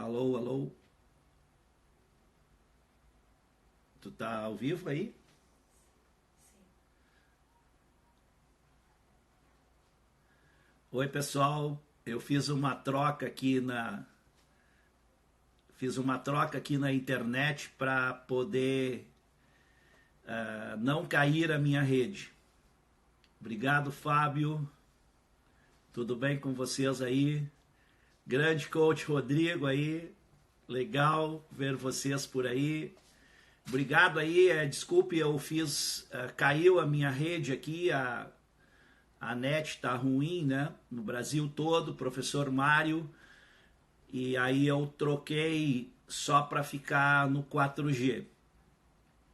Alô, alô. Tu tá ao vivo aí? Oi, pessoal. Eu fiz uma troca aqui na internet para poder não cair a minha rede. Obrigado, Fábio. Tudo bem com vocês aí? Grande coach Rodrigo aí. Legal ver vocês por aí. Obrigado aí. Desculpe, eu fiz. Caiu a minha rede aqui. A net tá ruim, né? No Brasil todo, professor Mário. E aí eu troquei só para ficar no 4G.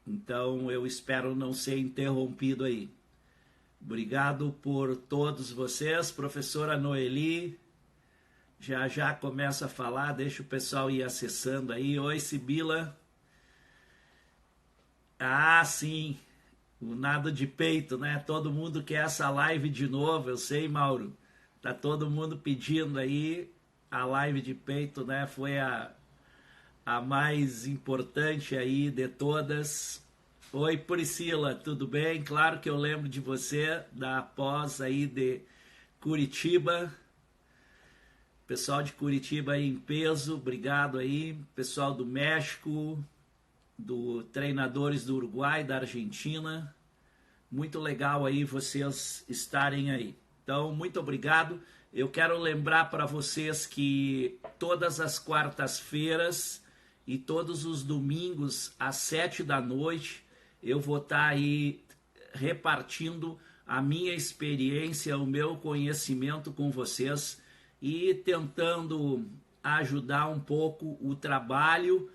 Então eu espero não ser interrompido aí. Obrigado por todos vocês, professora Noeli. Já já começa a falar, deixa o pessoal ir acessando aí. Oi, Sibila. Ah, sim, o nado de peito, né? Todo mundo quer essa live de novo, eu sei, Mauro. Tá todo mundo pedindo aí a live de peito, né? Foi a mais importante aí de todas. Oi, Priscila, tudo bem? Claro que eu lembro de você, da pós aí de Curitiba. Pessoal de Curitiba aí em peso, obrigado aí. Pessoal do México, do treinadores do Uruguai, da Argentina. Muito legal aí vocês estarem aí. Então, muito obrigado. Eu quero lembrar para vocês que todas as quartas-feiras e todos os domingos às 7 da noite eu vou estar aí repartindo a minha experiência, o meu conhecimento com vocês e tentando ajudar um pouco o trabalho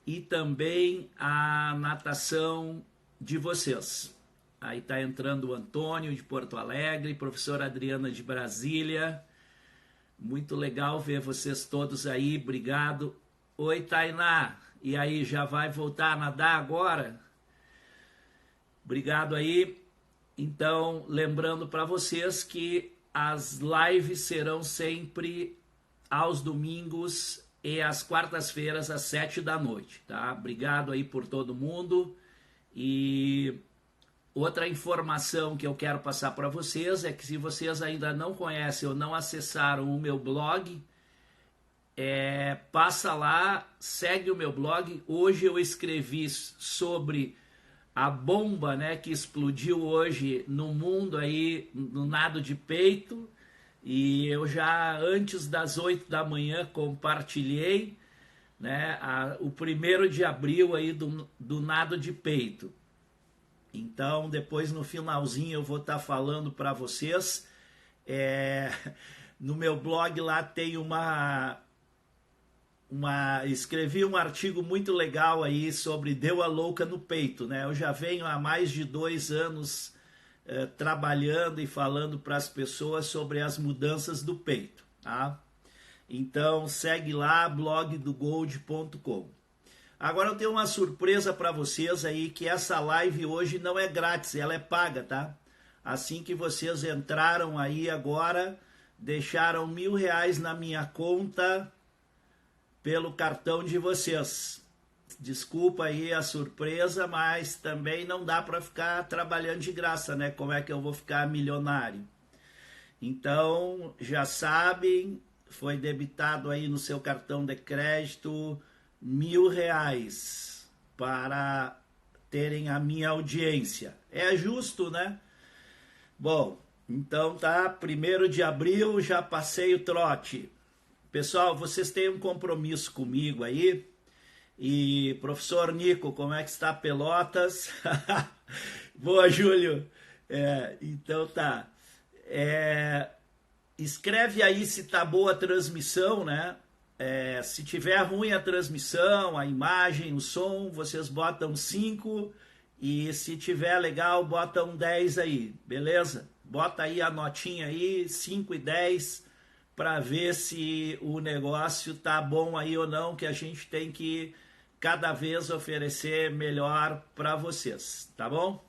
e também a natação de vocês. Aí está entrando o Antônio de Porto Alegre, professora Adriana de Brasília. Muito legal ver vocês todos aí, obrigado. Oi, Tainá, e aí, já vai voltar a nadar agora? Obrigado aí. Então, lembrando para vocês que as lives serão sempre aos domingos e às quartas-feiras às 7 da noite, tá? Obrigado aí por todo mundo. E outra informação que eu quero passar para vocês é que se vocês ainda não conhecem ou não acessaram o meu blog, passa lá, segue o meu blog. Hoje eu escrevi sobre a bomba, né, que explodiu hoje no mundo aí, no nado de peito, e eu já antes das 8 da manhã compartilhei, né, o 1º de abril aí do nado de peito. Então depois no finalzinho eu vou estar falando para vocês. No meu blog lá tem escrevi um artigo muito legal aí sobre deu a louca no peito, né? Eu já venho há mais de 2 anos trabalhando e falando para as pessoas sobre as mudanças do peito, tá? Então segue lá, blogdogold.com. Agora eu tenho uma surpresa para vocês aí, que essa live hoje não é grátis, ela é paga, tá? Assim que vocês entraram aí agora, deixaram R$1.000 na minha conta pelo cartão de vocês. Desculpa aí a surpresa, mas também não dá para ficar trabalhando de graça, né? Como é que eu vou ficar milionário? Então, já sabem, foi debitado aí no seu cartão de crédito R$1.000 para terem a minha audiência. É justo, né? Bom, então tá, 1º de abril, já passei o trote. Pessoal, vocês têm um compromisso comigo aí. E professor Nico, como é que está Pelotas? Boa, Júlio. Então tá. Escreve aí se tá boa a transmissão, né? Se tiver ruim a transmissão, a imagem, o som, vocês botam 5. E se tiver legal, botam 10 aí, beleza? Bota aí a notinha aí, 5 e 10, para ver se o negócio tá bom aí ou não, que a gente tem que cada vez oferecer melhor para vocês, tá bom?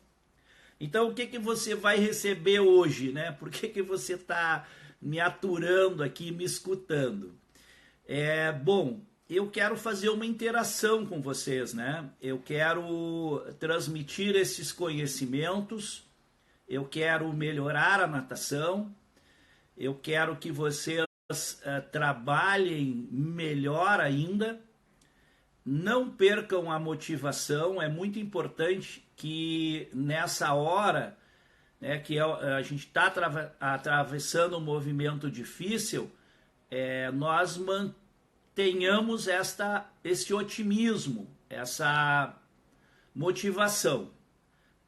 Então o que você vai receber hoje, né? Por que você tá me aturando aqui, me escutando? Bom, eu quero fazer uma interação com vocês, né? Eu quero transmitir esses conhecimentos, eu quero melhorar a natação, eu quero que vocês trabalhem melhor ainda, não percam a motivação. É muito importante que nessa hora, né, que a gente está atravessando um movimento difícil, nós mantenhamos esse otimismo, essa motivação.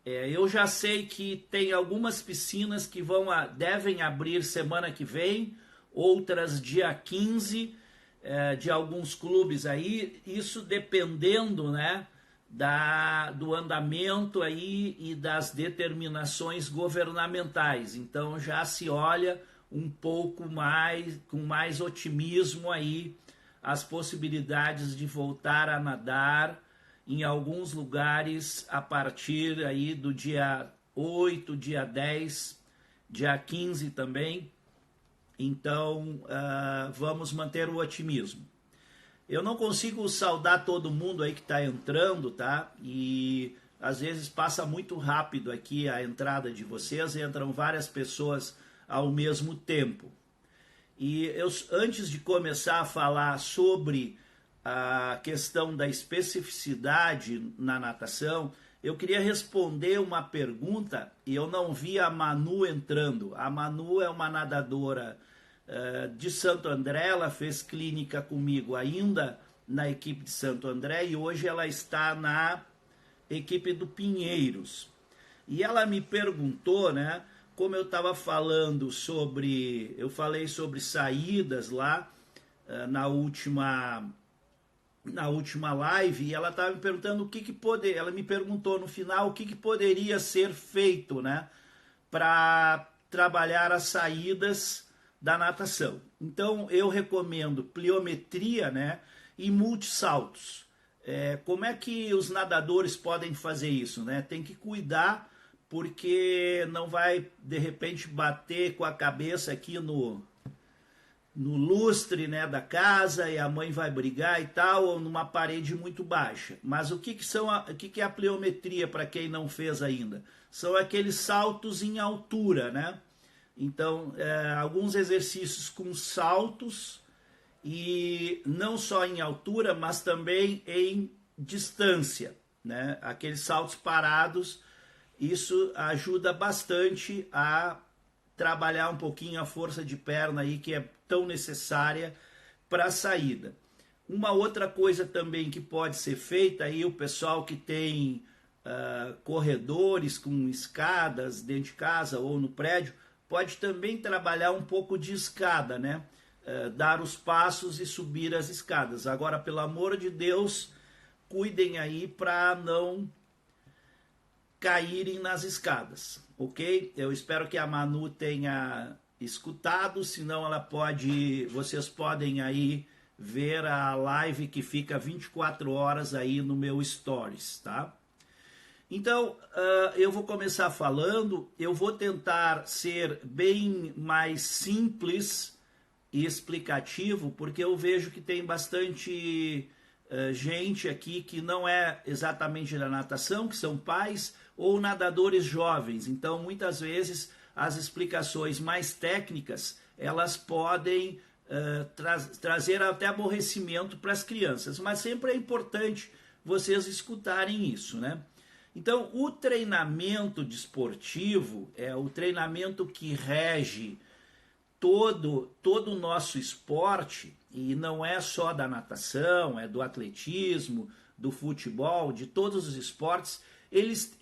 Eu já sei que tem algumas piscinas que devem abrir semana que vem, outras dia 15, de alguns clubes aí, isso dependendo, né, do andamento aí e das determinações governamentais. Então já se olha um pouco mais, com mais otimismo aí, as possibilidades de voltar a nadar em alguns lugares a partir aí do dia 8, dia 10, dia 15 também. Então, vamos manter o otimismo. Eu não consigo saudar todo mundo aí que está entrando, tá? E às vezes passa muito rápido aqui a entrada de vocês, entram várias pessoas ao mesmo tempo. E antes de começar a falar sobre a questão da especificidade na natação, eu queria responder uma pergunta e eu não vi a Manu entrando. A Manu é uma nadadora de Santo André, ela fez clínica comigo ainda na equipe de Santo André e hoje ela está na equipe do Pinheiros. E ela me perguntou, né, como eu estava falando eu falei sobre saídas lá na última live, e ela estava me perguntando ela me perguntou no final o que poderia ser feito, né, para trabalhar as saídas da natação. Então eu recomendo pliometria, né, e multissaltos. Como é que os nadadores podem fazer isso, né? Tem que cuidar, porque não vai de repente bater com a cabeça aqui no lustre, né, da casa e a mãe vai brigar e tal, ou numa parede muito baixa. Mas o que é a pliometria, para quem não fez ainda? São aqueles saltos em altura, né? Então, alguns exercícios com saltos, e não só em altura, mas também em distância, né? Aqueles saltos parados, isso ajuda bastante a trabalhar um pouquinho a força de perna aí, que é tão necessária para a saída. Uma outra coisa também que pode ser feita, aí o pessoal que tem corredores com escadas dentro de casa ou no prédio, pode também trabalhar um pouco de escada, né? Dar os passos e subir as escadas. Agora, pelo amor de Deus, cuidem aí para não caírem nas escadas, ok? Eu espero que a Manu tenha escutado, senão vocês podem aí ver a live que fica 24 horas aí no meu Stories, tá? Então, eu vou começar falando, eu vou tentar ser bem mais simples e explicativo, porque eu vejo que tem bastante gente aqui que não é exatamente da natação, que são pais ou nadadores jovens. Então, muitas vezes, as explicações mais técnicas, elas podem trazer até aborrecimento para as crianças, mas sempre é importante vocês escutarem isso, né? Então, o treinamento desportivo é o treinamento que rege todo o nosso esporte, e não é só da natação, é do atletismo, do futebol, de todos os esportes.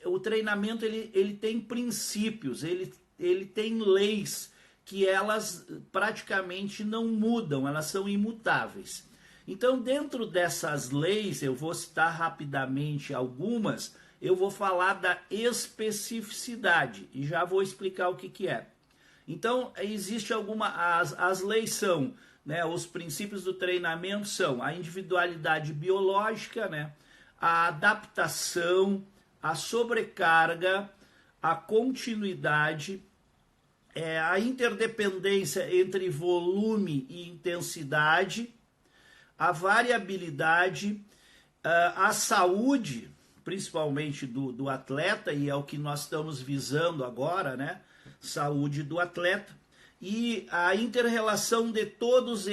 O treinamento ele tem princípios, ele tem leis que elas praticamente não mudam, elas são imutáveis. Então, dentro dessas leis, eu vou citar rapidamente algumas, eu vou falar da especificidade e já vou explicar o que é. Então, existe as leis são, né, os princípios do treinamento são a individualidade biológica, né, a adaptação, a sobrecarga, a continuidade, a interdependência entre volume e intensidade, a variabilidade, a saúde, principalmente do atleta, e é o que nós estamos visando agora, né? Saúde do atleta, e a inter-relação de todos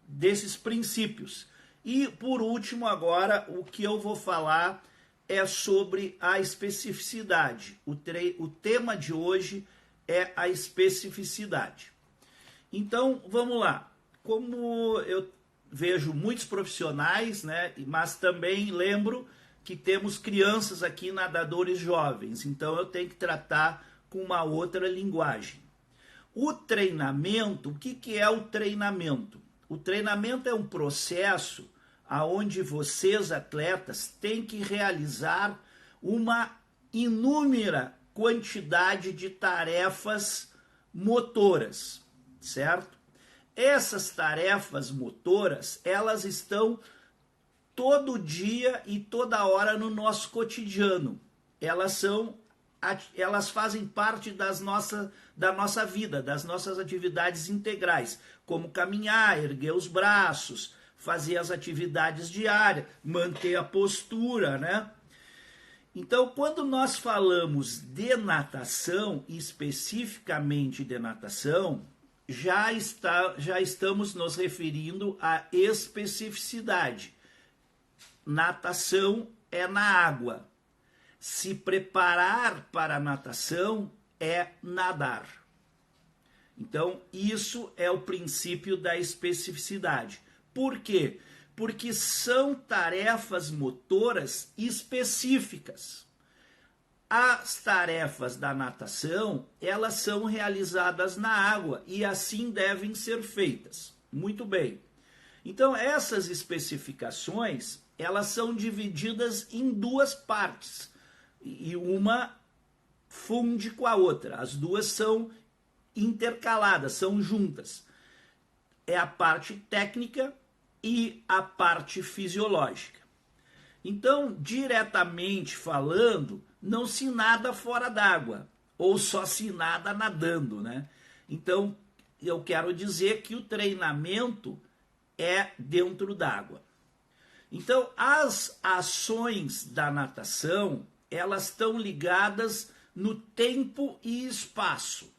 desses princípios. E, por último, agora, o que eu vou falar é sobre a especificidade. O tema de hoje é a especificidade. Então, vamos lá. Como eu vejo muitos profissionais, né, mas também lembro que temos crianças aqui, nadadores jovens, então eu tenho que tratar com uma outra linguagem. O treinamento, o que é o treinamento? O treinamento é um processo onde vocês, atletas, têm que realizar uma inúmera quantidade de tarefas motoras, certo? Essas tarefas motoras, elas estão todo dia e toda hora no nosso cotidiano. Elas fazem parte da nossa vida, das nossas atividades integrais, como caminhar, erguer os braços, fazer as atividades diárias, manter a postura, né? Então, quando nós falamos de natação, especificamente de natação, já estamos nos referindo à especificidade. Natação é na água. Se preparar para a natação é nadar. Então, isso é o princípio da especificidade. Por quê? Porque são tarefas motoras específicas. As tarefas da natação, elas são realizadas na água e assim devem ser feitas. Muito bem. Então, essas especificações, elas são divididas em duas partes e uma funde com a outra. As duas são intercaladas, são juntas. É a parte técnica e a parte fisiológica. Então, diretamente falando, não se nada fora d'água, ou só se nada nadando, né? Então, eu quero dizer que o treinamento é dentro d'água. Então, as ações da natação, elas estão ligadas no tempo e espaço.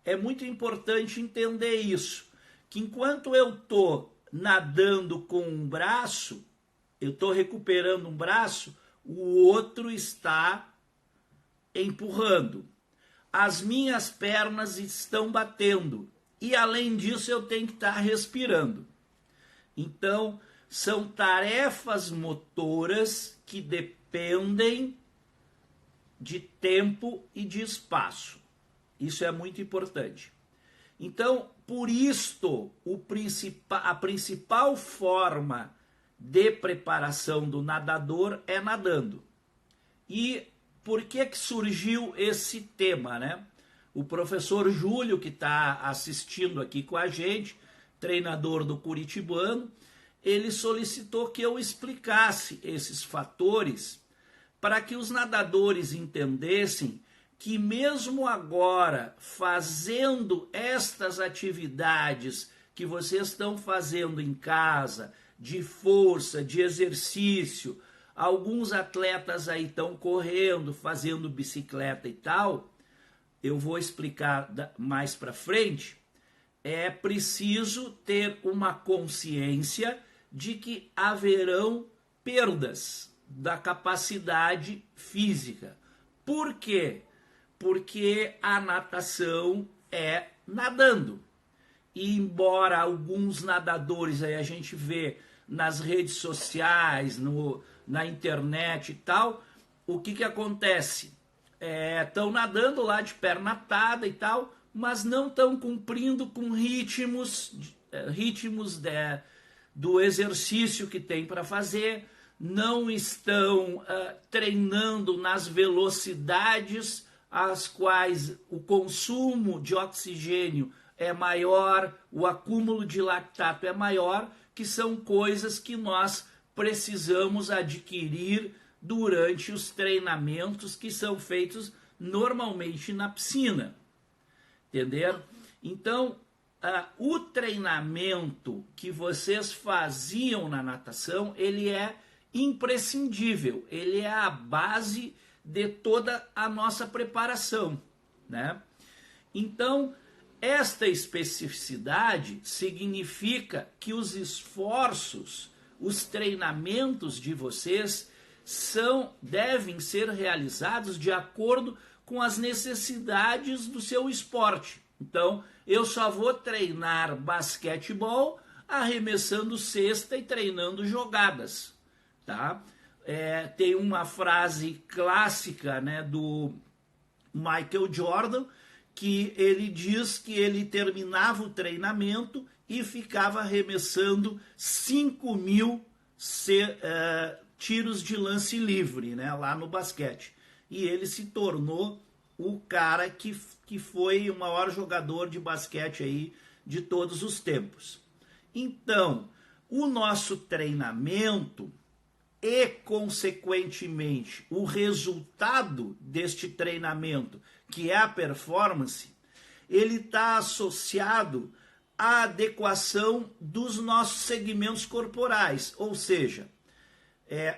É muito importante entender isso, que enquanto eu estou nadando com um braço, eu estou recuperando um braço, o outro está empurrando. As minhas pernas estão batendo. E além disso, eu tenho que estar respirando. Então, são tarefas motoras que dependem de tempo e de espaço. Isso é muito importante. Então, por isto, a principal forma de preparação do nadador é nadando. E por que surgiu esse tema, né? O professor Júlio, que está assistindo aqui com a gente, treinador do Curitibano, ele solicitou que eu explicasse esses fatores para que os nadadores entendessem que mesmo agora, fazendo estas atividades que vocês estão fazendo em casa, de força, de exercício, alguns atletas aí estão correndo, fazendo bicicleta e tal, eu vou explicar mais para frente, é preciso ter uma consciência de que haverão perdas da capacidade física. Por quê? Porque a natação é nadando. E embora alguns nadadores aí a gente vê nas redes sociais, na internet e tal, o que acontece? Estão nadando lá de perna atada e tal, mas não estão cumprindo com ritmos do exercício que tem para fazer, não estão treinando nas velocidades às quais o consumo de oxigênio é maior, o acúmulo de lactato é maior, que são coisas que nós precisamos adquirir durante os treinamentos que são feitos normalmente na piscina. Entenderam? Então, o treinamento que vocês faziam na natação, ele é imprescindível, ele é a base de toda a nossa preparação, né? Então, esta especificidade significa que os esforços, os treinamentos de vocês devem ser realizados de acordo com as necessidades do seu esporte. Então, eu só vou treinar basquetebol arremessando cesta e treinando jogadas, tá? Tem uma frase clássica, né, do Michael Jordan, que ele diz que ele terminava o treinamento e ficava arremessando 5.000 tiros de lance livre, né, lá no basquete. E ele se tornou o cara que foi o maior jogador de basquete aí de todos os tempos. Então, o nosso treinamento e, consequentemente, o resultado deste treinamento, que é a performance, ele está associado à adequação dos nossos segmentos corporais, ou seja,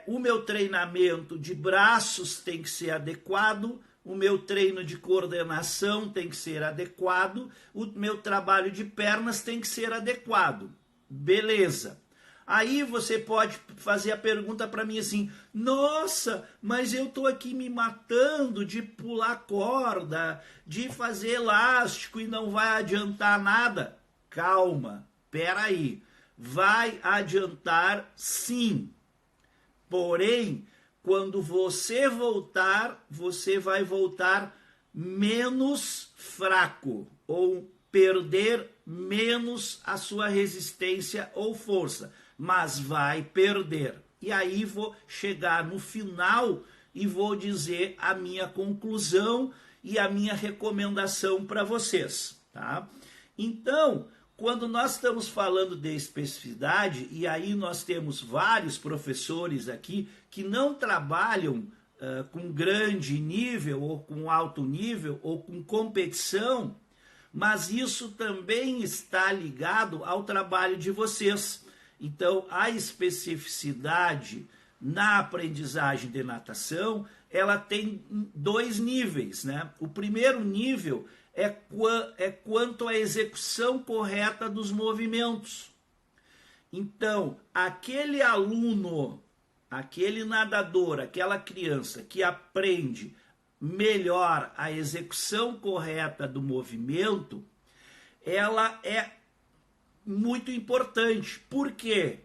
o meu treinamento de braços tem que ser adequado, o meu treino de coordenação tem que ser adequado, o meu trabalho de pernas tem que ser adequado. Beleza. Aí você pode fazer a pergunta para mim assim, nossa, mas eu estou aqui me matando de pular corda, de fazer elástico e não vai adiantar nada. Calma, peraí, vai adiantar sim. Porém, quando você voltar, você vai voltar menos fraco ou perder menos a sua resistência ou força, mas vai perder. E aí vou chegar no final e vou dizer a minha conclusão e a minha recomendação para vocês, tá? Então, quando nós estamos falando de especificidade, e aí nós temos vários professores aqui que não trabalham com grande nível, ou com alto nível, ou com competição, mas isso também está ligado ao trabalho de vocês. Então, a especificidade na aprendizagem de natação, ela tem 2 níveis, né? O primeiro nível é quanto à execução correta dos movimentos. Então, aquele aluno, aquele nadador, aquela criança que aprende melhor a execução correta do movimento, ela é muito importante. Por quê?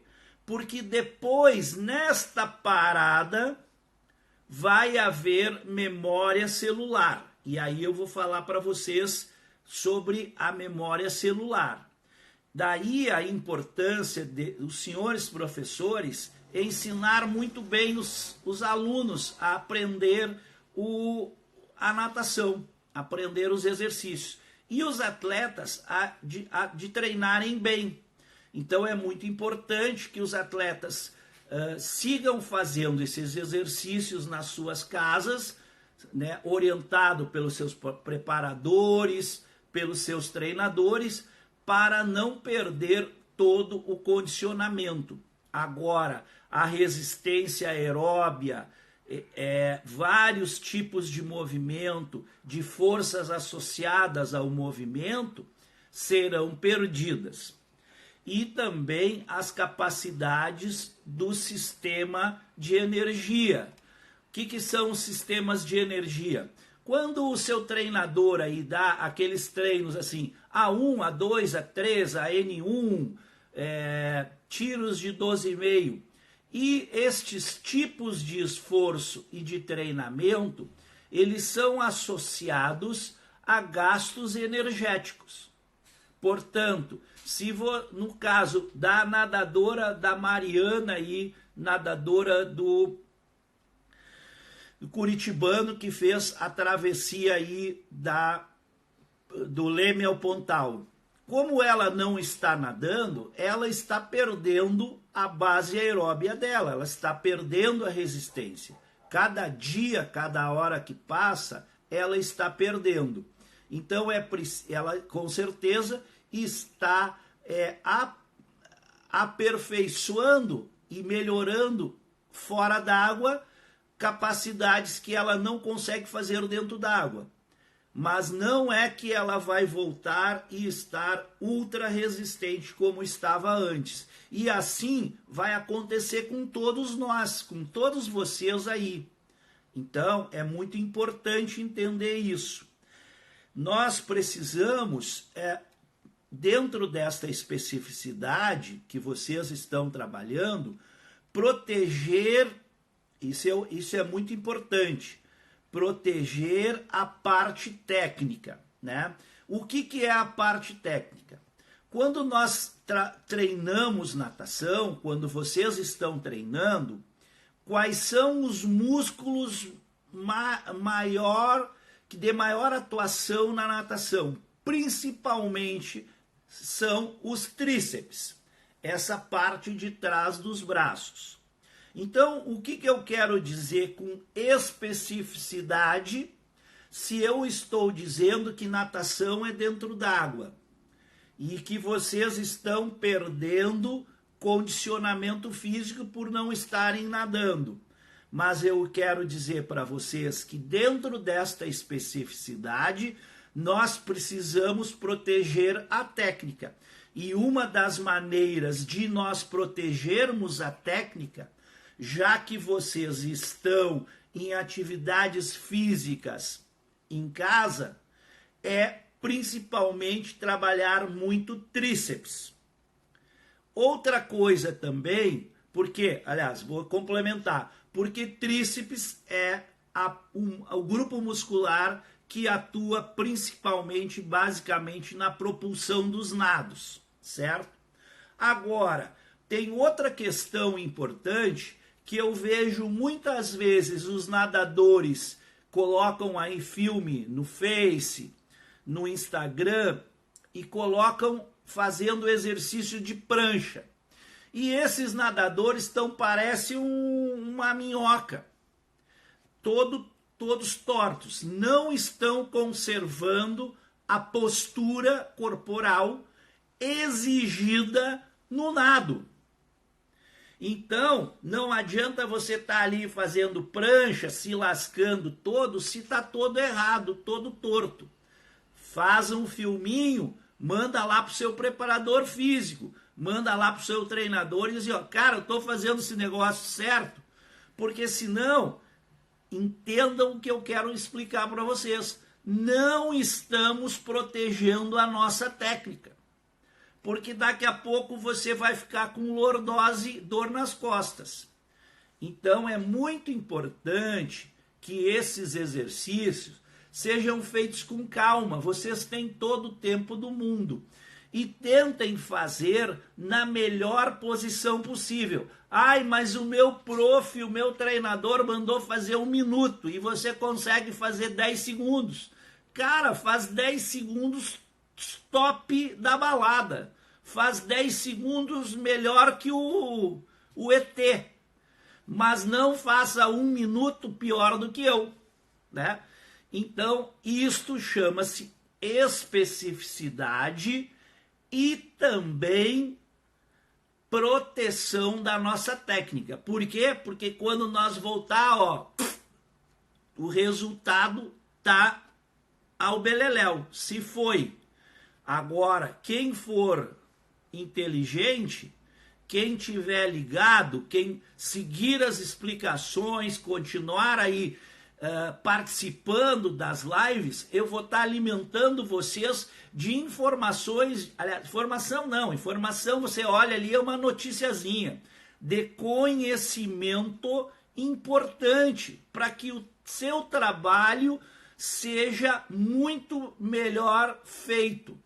Porque depois, nesta parada, vai haver memória celular. E aí eu vou falar para vocês sobre a memória celular. Daí a importância dos senhores professores ensinar muito bem os alunos a aprender a natação, aprender os exercícios. E os atletas de treinarem bem. Então é muito importante que os atletas sigam fazendo esses exercícios nas suas casas, né, orientado pelos seus preparadores, pelos seus treinadores, para não perder todo o condicionamento. Agora, a resistência aeróbia, vários tipos de movimento, de forças associadas ao movimento, serão perdidas. E também as capacidades do sistema de energia. O que são os sistemas de energia? Quando o seu treinador aí dá aqueles treinos assim, A1, A2, A3, a N1, tiros de 12,5, e estes tipos de esforço e de treinamento, eles são associados a gastos energéticos. Portanto, no caso da nadadora da Mariana aí, nadadora do curitibano que fez a travessia aí do Leme ao Pontal. Como ela não está nadando, ela está perdendo a base aeróbia dela, ela está perdendo a resistência. Cada dia, cada hora que passa, ela está perdendo. Então, ela com certeza está aperfeiçoando e melhorando fora d'água capacidades que ela não consegue fazer dentro d'água. Mas não é que ela vai voltar e estar ultra resistente como estava antes. E assim vai acontecer com todos nós, com todos vocês aí. Então é muito importante entender isso. Nós precisamos, dentro desta especificidade que vocês estão trabalhando, proteger, isso é muito importante, proteger a parte técnica, né? O que é a parte técnica? Quando nós treinamos natação, quando vocês estão treinando, quais são os músculos de maior atuação na natação? Principalmente são os tríceps, essa parte de trás dos braços. Então, o que eu quero dizer com especificidade se eu estou dizendo que natação é dentro d'água e que vocês estão perdendo condicionamento físico por não estarem nadando? Mas eu quero dizer para vocês que dentro desta especificidade nós precisamos proteger a técnica. E uma das maneiras de nós protegermos a técnica, já que vocês estão em atividades físicas em casa, é principalmente trabalhar muito tríceps. Outra coisa também, vou complementar, porque tríceps é o grupo muscular que atua principalmente, basicamente, na propulsão dos nados, certo? Agora, tem outra questão importante que eu vejo muitas vezes os nadadores colocam aí filme no Face, no Instagram, e colocam fazendo exercício de prancha. E esses nadadores parecem uma minhoca, todos tortos, não estão conservando a postura corporal exigida no nado. Então, não adianta você estar ali fazendo prancha, se lascando todo, se está todo errado, todo torto. Faz um filminho, manda lá para o seu preparador físico, manda lá para o seu treinador e diz, cara, eu estou fazendo esse negócio certo, porque senão, entendam o que eu quero explicar para vocês, não estamos protegendo a nossa técnica. Porque daqui a pouco você vai ficar com lordose, dor nas costas. Então é muito importante que esses exercícios sejam feitos com calma. Vocês têm todo o tempo do mundo. E tentem fazer na melhor posição possível. Ai, mas o meu prof, o meu treinador mandou fazer 1 minuto e você consegue fazer 10 segundos. Cara, faz 10 segundos top da balada. Faz 10 segundos melhor que o ET. Mas não faça 1 minuto pior do que eu, né? Então, isto chama-se especificidade e também proteção da nossa técnica. Por quê? Porque quando nós voltar, o resultado tá ao beleléu, se foi. Agora, quem for inteligente, quem tiver ligado, quem seguir as explicações, continuar aí participando das lives, eu vou estar alimentando vocês de informações, aliás, informação você olha ali, é uma noticiazinha, de conhecimento importante, para que o seu trabalho seja muito melhor feito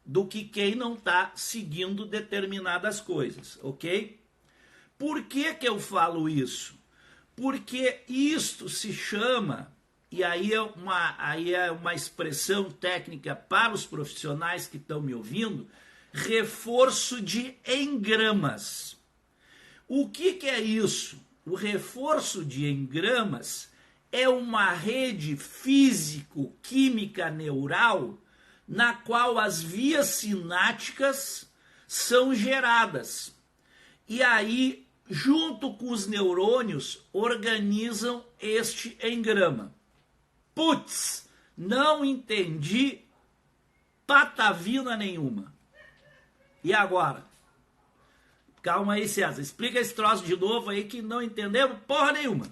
do que quem não está seguindo determinadas coisas, ok? Por que eu falo isso? Porque isto se chama, e aí é uma expressão técnica para os profissionais que estão me ouvindo, reforço de engramas. O que é isso? O reforço de engramas é uma rede físico-química neural na qual as vias sinápticas são geradas. E aí, junto com os neurônios, organizam este engrama. Putz, não entendi patavina nenhuma. E agora? Calma aí, César. Explica esse troço de novo aí que não entendemos porra nenhuma.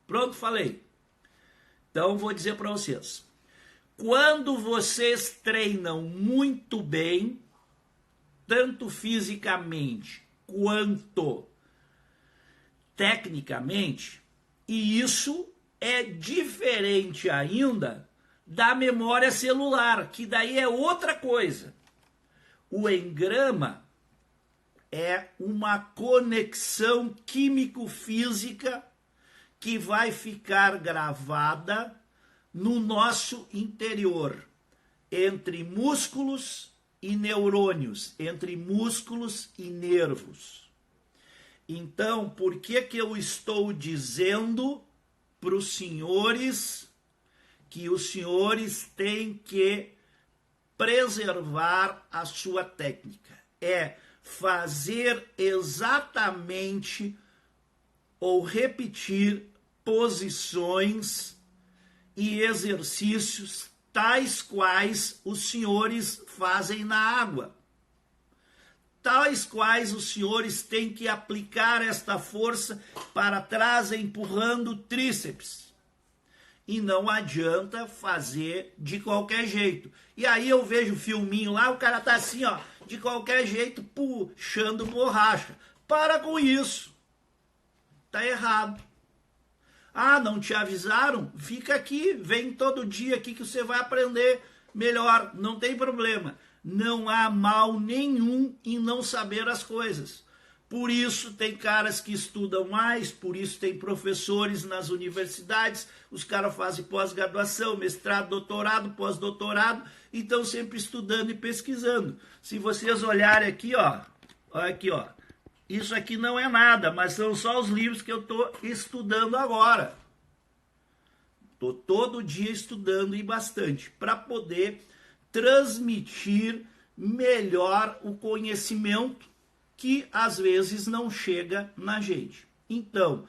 Pronto, falei. Então, vou dizer para vocês. Quando vocês treinam muito bem, tanto fisicamente quanto tecnicamente, e isso é diferente ainda da memória celular, que daí é outra coisa. O engrama é uma conexão químico-física que vai ficar gravada no nosso interior, entre músculos e neurônios, entre músculos e nervos. Então, por que eu estou dizendo para os senhores que os senhores têm que preservar a sua técnica? É fazer exatamente ou repetir posições e exercícios tais quais os senhores fazem na água. Tais quais os senhores têm que aplicar esta força para trás, empurrando o tríceps. E não adianta fazer de qualquer jeito. E aí eu vejo o filminho lá, o cara tá assim, ó, de qualquer jeito, puxando borracha. Para com isso. Tá errado. Ah, não te avisaram? Fica aqui, vem todo dia aqui que você vai aprender melhor, não tem problema. Não há mal nenhum em não saber as coisas. Por isso tem caras que estudam mais, por isso tem professores nas universidades, os caras fazem pós-graduação, mestrado, doutorado, pós-doutorado, e estão sempre estudando e pesquisando. Se vocês olharem aqui, ó, olha aqui, ó, isso aqui não é nada, mas são só os livros que eu estou estudando agora. Estou todo dia estudando e bastante, para poder transmitir melhor o conhecimento que às vezes não chega na gente. Então,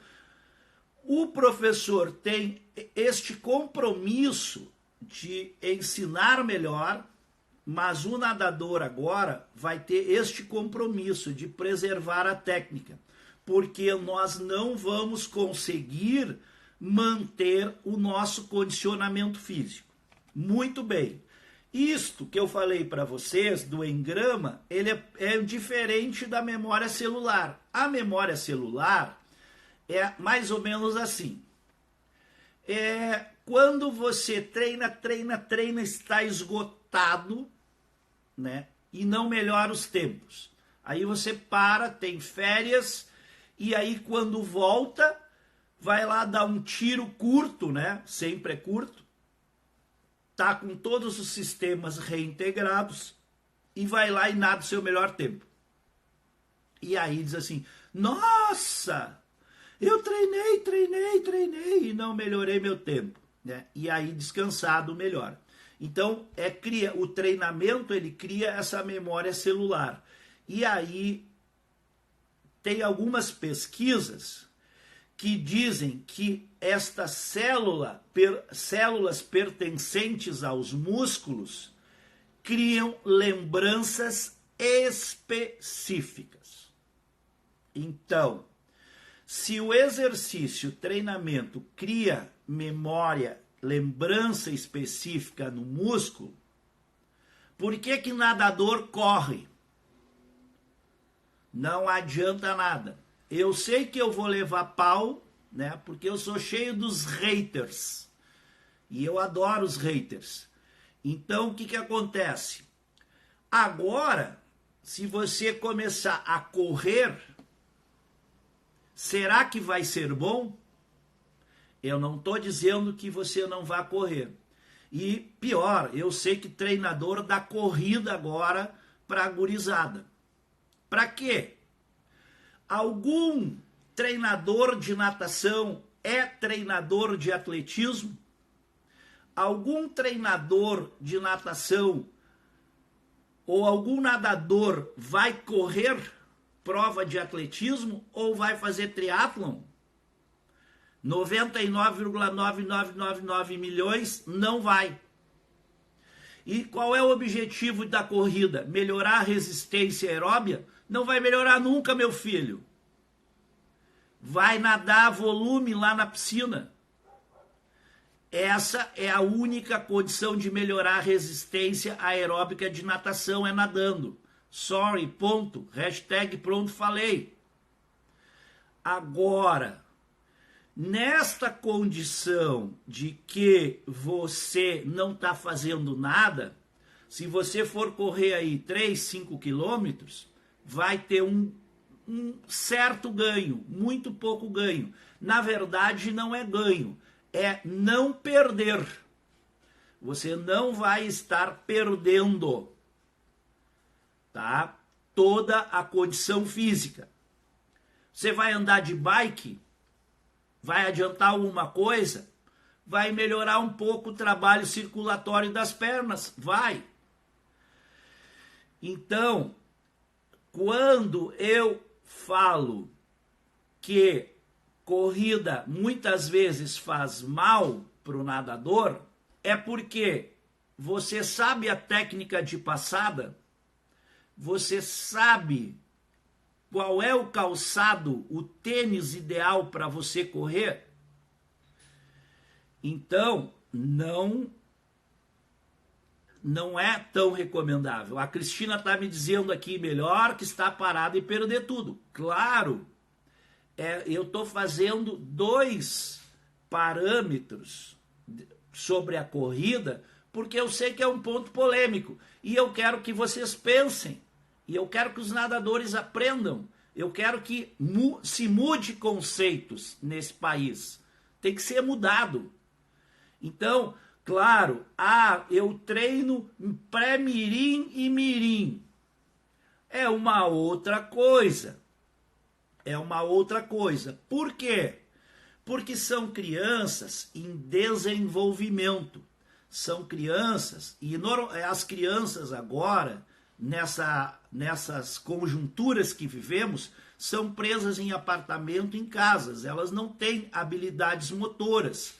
o professor tem este compromisso de ensinar melhor, mas o nadador agora vai ter este compromisso de preservar a técnica, porque nós não vamos conseguir manter o nosso condicionamento físico. Muito bem. Isto que eu falei para vocês do engrama, ele é diferente da memória celular. A memória celular é mais ou menos assim. Quando você treina, está esgotado, né? E não melhora os tempos. Aí você para, tem férias, e aí quando volta, vai lá dar um tiro curto, né? Sempre é curto. Tá com todos os sistemas reintegrados e vai lá e nada o seu melhor tempo. E aí diz assim, nossa, eu treinei e não melhorei meu tempo, né? E aí descansado melhora. Então, o treinamento, ele cria essa memória celular. E aí tem algumas pesquisas que dizem que estas células pertencentes aos músculos criam lembranças específicas. Então, se o exercício, o treinamento cria memória, lembrança específica no músculo, por que nadador corre? Não adianta nada. Eu sei que eu vou levar pau, né? Porque eu sou cheio dos haters. E eu adoro os haters. Então, o que acontece? Agora, se você começar a correr, será que vai ser bom? Eu não estou dizendo que você não vai correr. E pior, eu sei que treinador dá corrida agora para a gurizada. Para quê? Algum treinador de natação é treinador de atletismo? Algum treinador de natação ou algum nadador vai correr prova de atletismo ou vai fazer triatlon? 99,9999 milhões não vai. E qual é o objetivo da corrida? Melhorar a resistência aeróbia? Não vai melhorar nunca, meu filho. Vai nadar volume lá na piscina. Essa é a única condição de melhorar a resistência aeróbica de natação, é nadando. Sorry, ponto. Hashtag pronto, falei. Agora, nesta condição de que você não está fazendo nada, se você for correr aí 3, 5 quilômetros, vai ter um certo ganho, muito pouco ganho. Na verdade, não é ganho, é não perder. Você não vai estar perdendo, tá? Toda a condição física. Você vai andar de bike, vai adiantar alguma coisa? Vai melhorar um pouco o trabalho circulatório das pernas? Vai. Então, quando eu falo que corrida muitas vezes faz mal para o nadador, é porque você sabe a técnica de passada, você sabe qual é o calçado, o tênis ideal para você correr. Então, não é tão recomendável. A Cristina está me dizendo aqui, melhor que estar parado e perder tudo. Claro, eu estou fazendo 2 parâmetros sobre a corrida, porque eu sei que é um ponto polêmico. E eu quero que vocês pensem. E eu quero que os nadadores aprendam. Eu quero que se mude conceitos nesse país. Tem que ser mudado. Então, claro, eu treino pré-mirim e mirim. É uma outra coisa. É uma outra coisa. Por quê? Porque são crianças em desenvolvimento. São crianças, e as crianças agora, nessas conjunturas que vivemos, são presas em apartamento, em casas. Elas não têm habilidades motoras.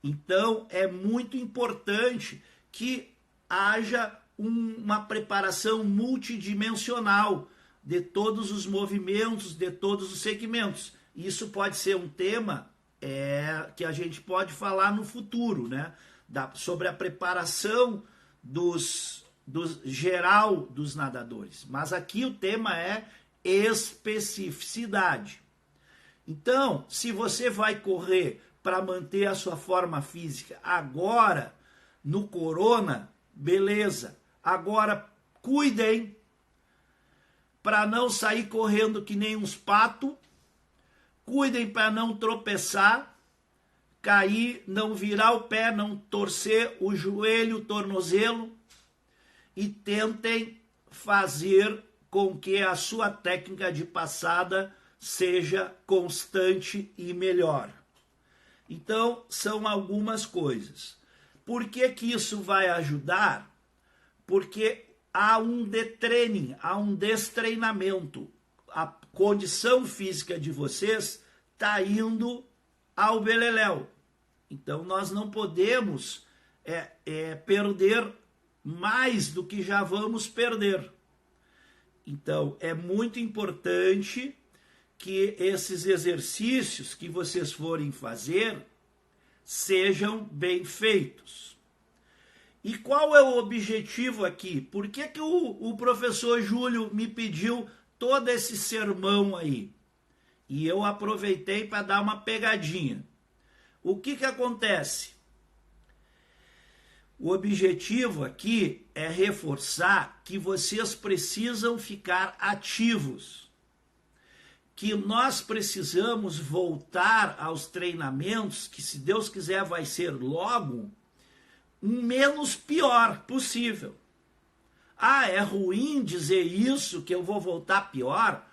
Então, é muito importante que haja uma preparação multidimensional de todos os movimentos, de todos os segmentos. Isso pode ser um tema que a gente pode falar no futuro, né? Sobre a preparação geral dos nadadores. Mas aqui o tema é especificidade. Então, se você vai correr para manter a sua forma física agora, no corona, beleza. Agora, cuidem para não sair correndo que nem uns patos. Cuidem para não tropeçar, cair, não virar o pé, não torcer o joelho, o tornozelo. E tentem fazer com que a sua técnica de passada seja constante e melhor. Então, são algumas coisas. Por que isso vai ajudar? Porque há um detraining, há um destreinamento. A condição física de vocês está indo ao beleléu. Então, nós não podemos perder mais do que já vamos perder. Então, é muito importante que esses exercícios que vocês forem fazer sejam bem feitos. E qual é o objetivo aqui? Por que o professor Júlio me pediu todo esse sermão aí? E eu aproveitei para dar uma pegadinha. O que acontece? O objetivo aqui é reforçar que vocês precisam ficar ativos. Que nós precisamos voltar aos treinamentos, que se Deus quiser vai ser logo, o menos pior possível. É ruim dizer isso, que eu vou voltar pior?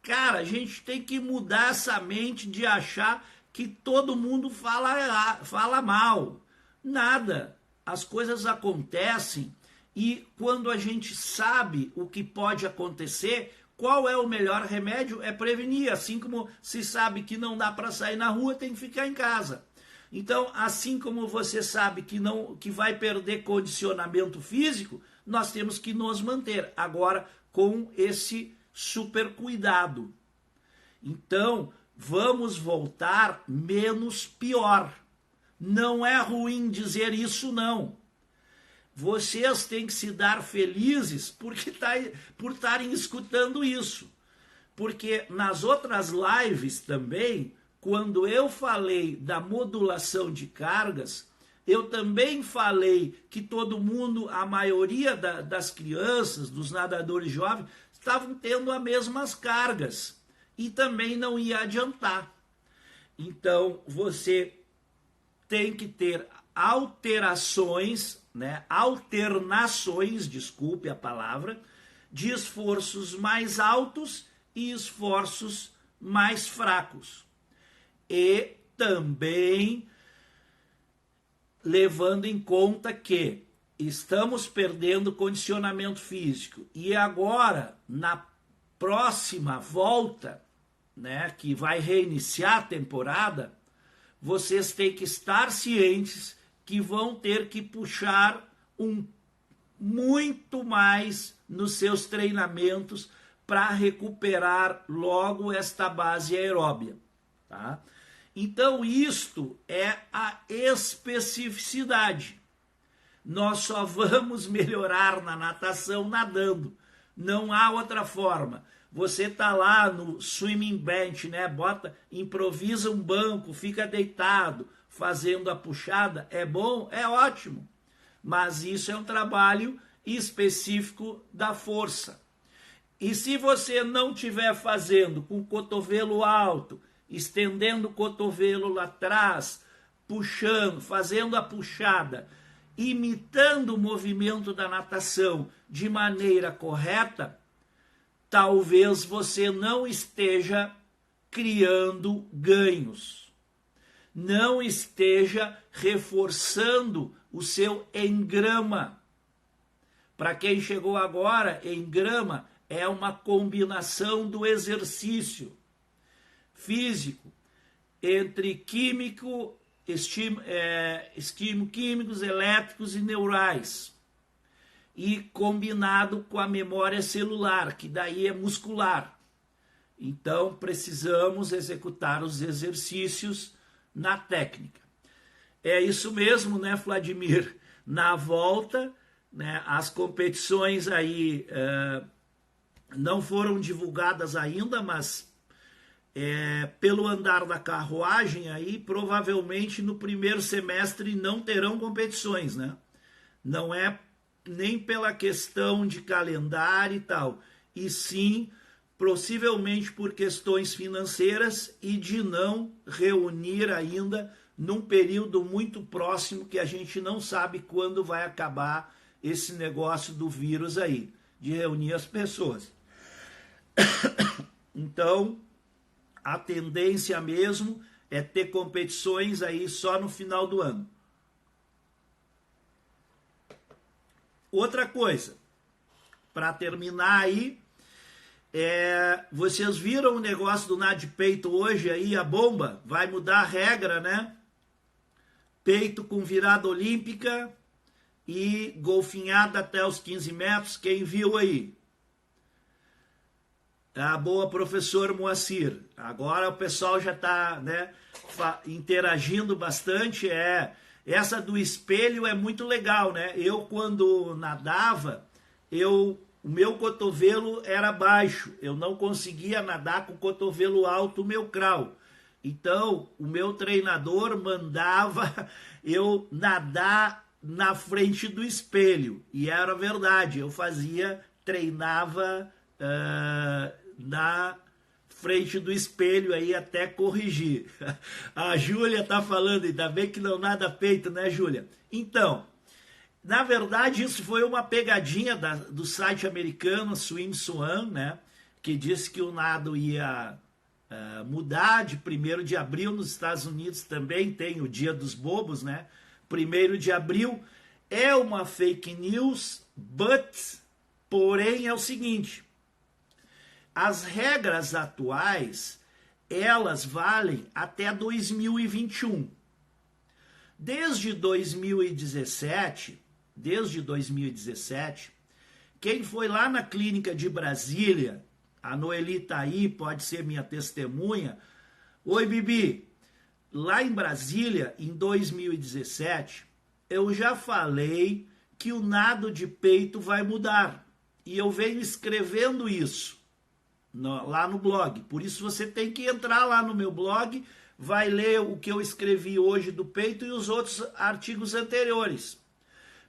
Cara, a gente tem que mudar essa mente de achar que todo mundo fala mal. Nada. As coisas acontecem E quando a gente sabe o que pode acontecer, qual é o melhor remédio? É prevenir. Assim como se sabe que não dá para sair na rua, tem que ficar em casa. Então, assim como você sabe que vai perder condicionamento físico, nós temos que nos manter. Agora, com esse super cuidado. Então, vamos voltar menos pior. Não é ruim dizer isso, não. Vocês têm que se dar felizes por estarem escutando isso. Porque nas outras lives também, quando eu falei da modulação de cargas, eu também falei que todo mundo, a maioria das crianças, dos nadadores jovens, estavam tendo as mesmas cargas. E também não ia adiantar. Então, você tem que ter alternações, desculpe a palavra, de esforços mais altos e esforços mais fracos. E também levando em conta que estamos perdendo condicionamento físico. E agora, na próxima volta, né, que vai reiniciar a temporada, vocês têm que estar cientes que vão ter que puxar muito mais nos seus treinamentos para recuperar logo esta base aeróbia. Tá? Então, isto é a especificidade. Nós só vamos melhorar na natação nadando. Não há outra forma. Você tá lá no swimming bench, né? Improvisa um banco, fica deitado, fazendo a puxada. É bom? É ótimo. Mas isso é um trabalho específico da força. E se você não estiver fazendo com o cotovelo alto, estendendo o cotovelo lá atrás, puxando, fazendo a puxada, imitando o movimento da natação de maneira correta, talvez você não esteja criando ganhos, não esteja reforçando o seu engrama. Para quem chegou agora, engrama é uma combinação do exercício físico entre químicos, químicos, elétricos e neurais, e combinado com a memória celular, que daí é muscular. Então, precisamos executar os exercícios na técnica. É isso mesmo, né, Vladimir? Na volta, né, as competições aí não foram divulgadas ainda, mas pelo andar da carruagem aí, provavelmente no primeiro semestre não terão competições, né? Não é nem pela questão de calendário e tal, e sim, possivelmente por questões financeiras e de não reunir ainda num período muito próximo, que a gente não sabe quando vai acabar esse negócio do vírus aí, de reunir as pessoas. Então, a tendência mesmo é ter competições aí só no final do ano. Outra coisa, para terminar aí, vocês viram o negócio do nado de peito hoje aí, a bomba? Vai mudar a regra, né? Peito com virada olímpica e golfinhada até os 15 metros, quem viu aí? A boa professor Moacir. Agora o pessoal já está, né, interagindo bastante. Essa do espelho é muito legal, né? Eu, quando nadava, o meu cotovelo era baixo. Eu não conseguia nadar com o cotovelo alto, o meu crawl. Então, o meu treinador mandava eu nadar na frente do espelho. E era verdade, eu treinava na frente do espelho aí até corrigir. A Júlia tá falando, ainda bem que não nada peito, né, Júlia? Então, na verdade, isso foi uma pegadinha do site americano Swim Swan, né? Que disse que o nado ia mudar de 1º de abril. Nos Estados Unidos também tem o Dia dos Bobos, né? 1º de abril, é uma fake news, porém é o seguinte, as regras atuais, elas valem até 2021. Desde 2017, quem foi lá na clínica de Brasília, a Noeli tá aí, pode ser minha testemunha. Oi, Bibi. Lá em Brasília, em 2017, eu já falei que o nado de peito vai mudar. E eu venho escrevendo isso lá no blog. Por isso você tem que entrar lá no meu blog, vai ler o que eu escrevi hoje do peito e os outros artigos anteriores.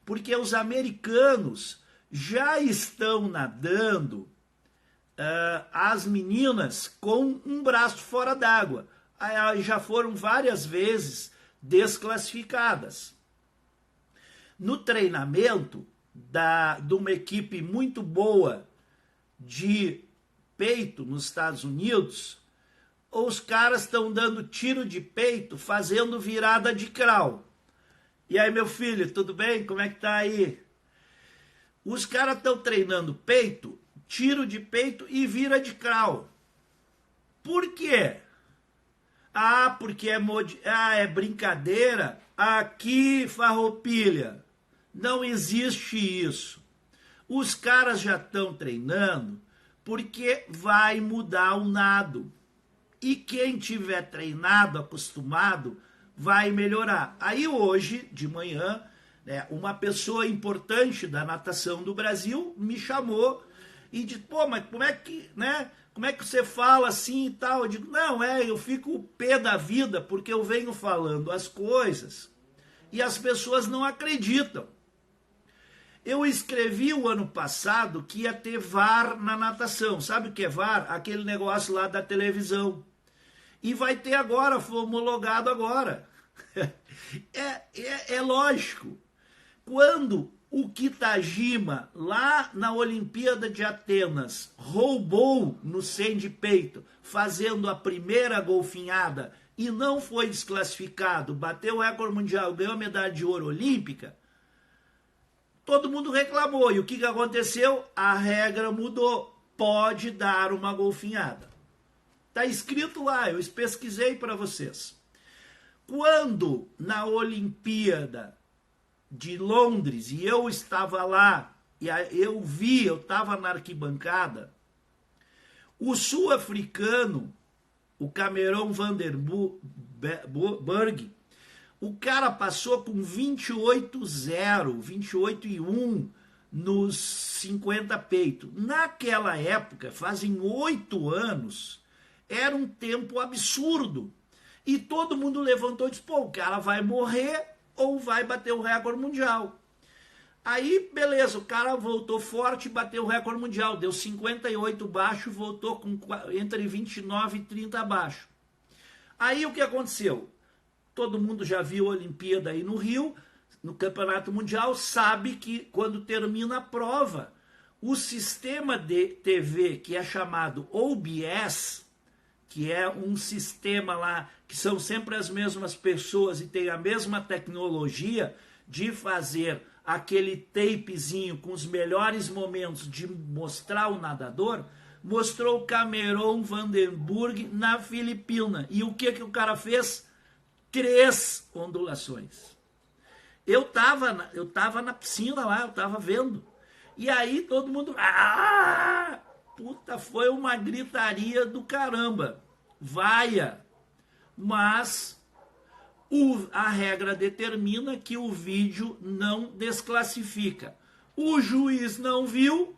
Porque os americanos já estão nadando as meninas com um braço fora d'água. Já foram várias vezes desclassificadas. No treinamento de uma equipe muito boa de peito nos Estados Unidos, os caras estão dando tiro de peito fazendo virada de crawl. E aí, meu filho, tudo bem? Como é que tá aí? Os caras estão treinando peito, tiro de peito e vira de crawl. Por quê? Porque é brincadeira. Aqui, farroupilha, não existe isso. Os caras já estão treinando porque vai mudar o nado. E quem tiver treinado, acostumado, vai melhorar. Aí hoje, de manhã, né, uma pessoa importante da natação do Brasil me chamou e disse, mas como é que, né? Como é que você fala assim e tal? Eu digo, não, eu fico pé da vida porque eu venho falando as coisas e as pessoas não acreditam. Eu escrevi o ano passado que ia ter VAR na natação. Sabe o que é VAR? Aquele negócio lá da televisão. E vai ter agora, foi homologado agora. É lógico. Quando o Kitajima, lá na Olimpíada de Atenas, roubou no 100 de peito, fazendo a primeira golfinhada, e não foi desclassificado, bateu o recorde mundial, ganhou a medalha de ouro olímpica, todo mundo reclamou. E o que aconteceu? A regra mudou. Pode dar uma golfinhada. Está escrito lá, eu pesquisei para vocês. Quando na Olimpíada de Londres, e eu estava lá, e eu estava na arquibancada, o sul-africano, o Cameron Vandenberg, o cara passou com 28-0, 28-1 nos 50 peito. Naquela época, fazem 8 anos, era um tempo absurdo. E todo mundo levantou e disse, o cara vai morrer ou vai bater o recorde mundial. Aí, beleza, o cara voltou forte e bateu o recorde mundial. Deu 58 baixo, voltou com entre 29 e 30 baixo. Aí o que aconteceu? Todo mundo já viu a Olimpíada aí no Rio, no Campeonato Mundial, sabe que quando termina a prova, o sistema de TV, que é chamado OBS, que é um sistema lá, que são sempre as mesmas pessoas e tem a mesma tecnologia de fazer aquele tapezinho com os melhores momentos de mostrar o nadador, mostrou o Cameron Vandenberg na Filipina. E o que o cara fez? 3 ondulações. Eu tava na piscina lá, eu tava vendo. E aí todo mundo... Puta, foi uma gritaria do caramba. Vaia. Mas a regra determina que o vídeo não desclassifica. O juiz não viu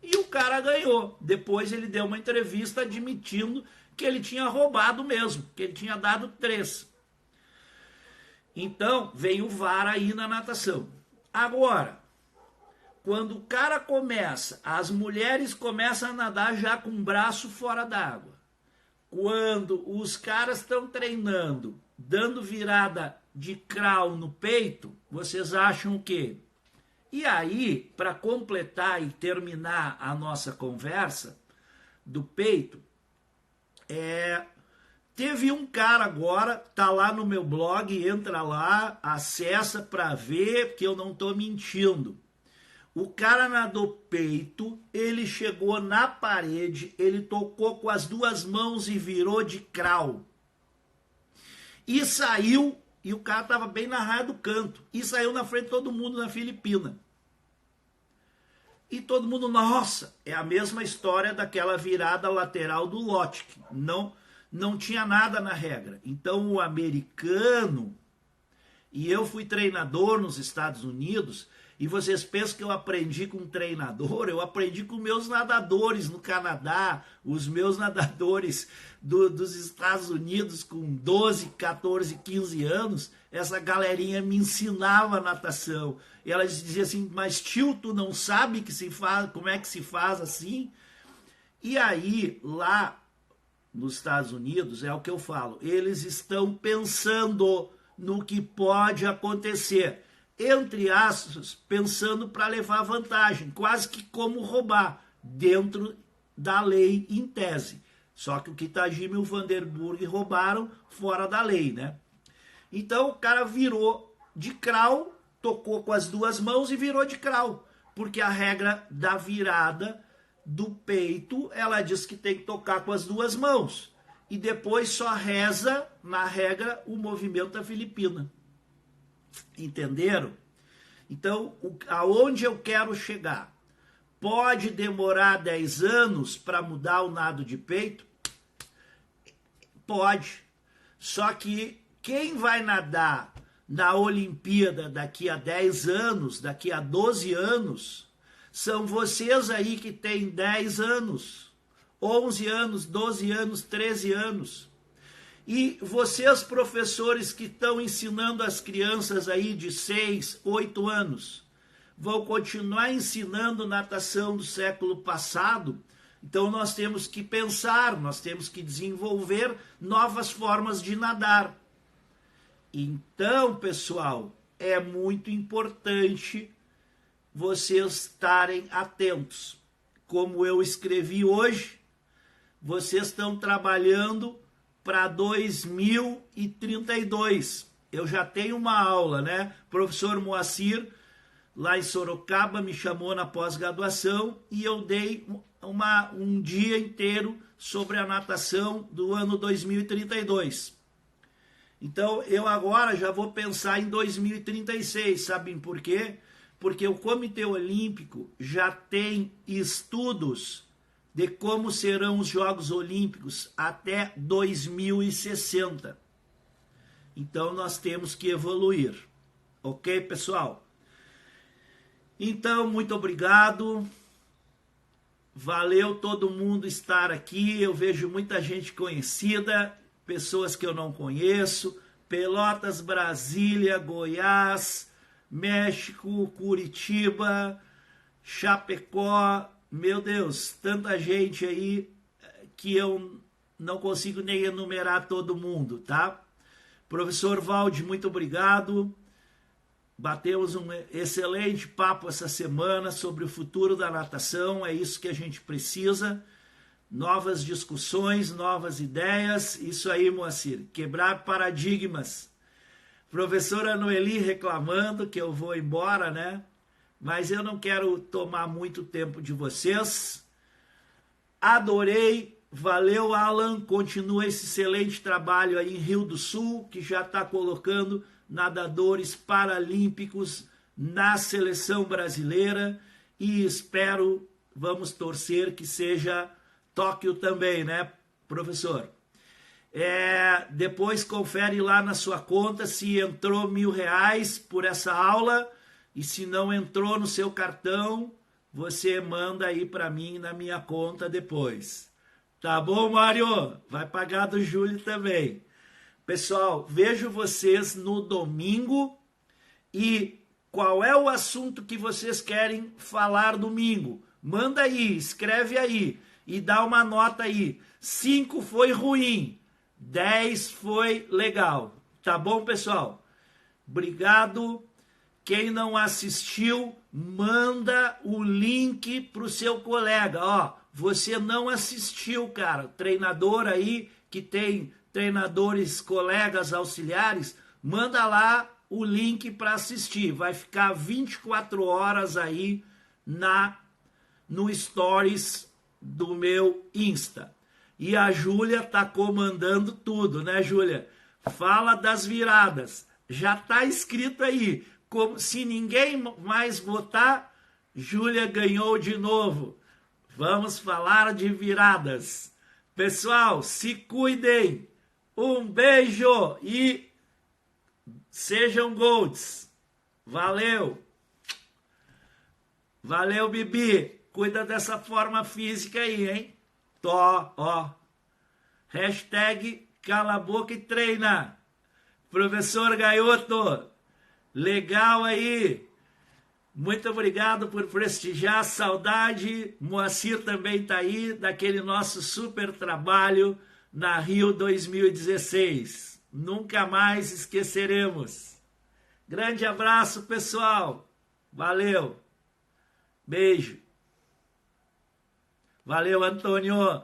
e o cara ganhou. Depois ele deu uma entrevista admitindo que ele tinha roubado mesmo, que ele tinha dado 3. Então, vem o VAR aí na natação. Agora, quando o cara começa, as mulheres começam a nadar já com o braço fora d'água. Quando os caras estão treinando, dando virada de crawl no peito, vocês acham o quê? E aí, para completar e terminar a nossa conversa do peito, Teve um cara agora, tá lá no meu blog, entra lá, acessa para ver que eu não tô mentindo. O cara nadou peito, ele chegou na parede, ele tocou com as duas mãos e virou de crawl. E saiu, e o cara tava bem na raia do canto, e saiu na frente de todo mundo na Filipina. E todo mundo, nossa, é a mesma história daquela virada lateral do Lotic. Não tinha nada na regra. Então o americano, e eu fui treinador nos Estados Unidos, e vocês pensam que eu aprendi com um treinador? Eu aprendi com meus nadadores no Canadá, os meus nadadores dos Estados Unidos com 12, 14, 15 anos, essa galerinha me ensinava natação. E ela dizia assim, mas tio, tu não sabe que se faz, como é que se faz assim? E aí, lá nos Estados Unidos, é o que eu falo, eles estão pensando no que pode acontecer. Entre aspas, pensando para levar vantagem, quase que como roubar, dentro da lei em tese. Só que o Kitajima e o Vanderburg roubaram fora da lei, né? Então o cara virou de crawl, tocou com as duas mãos e virou de crawl, porque a regra da virada do peito, ela diz que tem que tocar com as duas mãos, e depois só reza, na regra, o movimento da Filipina. Entenderam? Então, aonde eu quero chegar? Pode demorar 10 anos para mudar o nado de peito? Pode. Só que quem vai nadar na Olimpíada daqui a 10 anos, daqui a 12 anos, são vocês aí que têm 10 anos, 11 anos, 12 anos, 13 anos. E vocês, professores que estão ensinando as crianças aí de 6, 8 anos, vão continuar ensinando natação do século passado? Então nós temos que pensar, nós temos que desenvolver novas formas de nadar. Então, pessoal, é muito importante vocês estarem atentos. Como eu escrevi hoje, vocês estão trabalhando para 2032. Eu já tenho uma aula, né? O professor Moacir, lá em Sorocaba, me chamou na pós-graduação e eu dei um dia inteiro sobre a natação do ano 2032. Então, eu agora já vou pensar em 2036, sabem por quê? Porque o Comitê Olímpico já tem estudos de como serão os Jogos Olímpicos até 2060. Então, nós temos que evoluir. Ok, pessoal? Então, muito obrigado. Valeu todo mundo estar aqui. Eu vejo muita gente conhecida, pessoas que eu não conheço. Pelotas, Brasília, Goiás, México, Curitiba, Chapecó. Meu Deus, tanta gente aí que eu não consigo nem enumerar todo mundo, tá? Professor Valde, muito obrigado. Batemos um excelente papo essa semana sobre o futuro da natação, é isso que a gente precisa. Novas discussões, novas ideias, isso aí, Moacir, quebrar paradigmas. Professora Noeli reclamando que eu vou embora, né? Mas eu não quero tomar muito tempo de vocês. Adorei, valeu, Alan, continua esse excelente trabalho aí em Rio do Sul, que já está colocando nadadores paralímpicos na seleção brasileira, e espero, vamos torcer que seja Tóquio também, né, professor? Depois confere lá na sua conta se entrou R$1.000 por essa aula, e se não entrou no seu cartão, você manda aí para mim na minha conta depois. Tá bom, Mário? Vai pagar do Júlio também. Pessoal, vejo vocês no domingo. E qual é o assunto que vocês querem falar domingo? Manda aí, escreve aí e dá uma nota aí. 5 foi ruim, 10 foi legal. Tá bom, pessoal? Obrigado. Quem não assistiu, manda o link pro seu colega. Ó, você não assistiu, cara. Treinador aí que tem treinadores, colegas, auxiliares, manda lá o link para assistir. Vai ficar 24 horas aí no Stories do meu Insta. E a Júlia tá comandando tudo, né, Júlia? Fala das viradas. Já tá escrito aí. Como se ninguém mais votar, Júlia ganhou de novo. Vamos falar de viradas. Pessoal, se cuidem. Um beijo e sejam golds. Valeu. Valeu, Bibi. Cuida dessa forma física aí, hein? Ó. Hashtag cala a boca e treina. Professor Gaioto, legal aí. Muito obrigado por prestigiar, saudade. Moacir também está aí, daquele nosso super trabalho na Rio 2016. Nunca mais esqueceremos. Grande abraço, pessoal. Valeu. Beijo. Valeu, Antônio.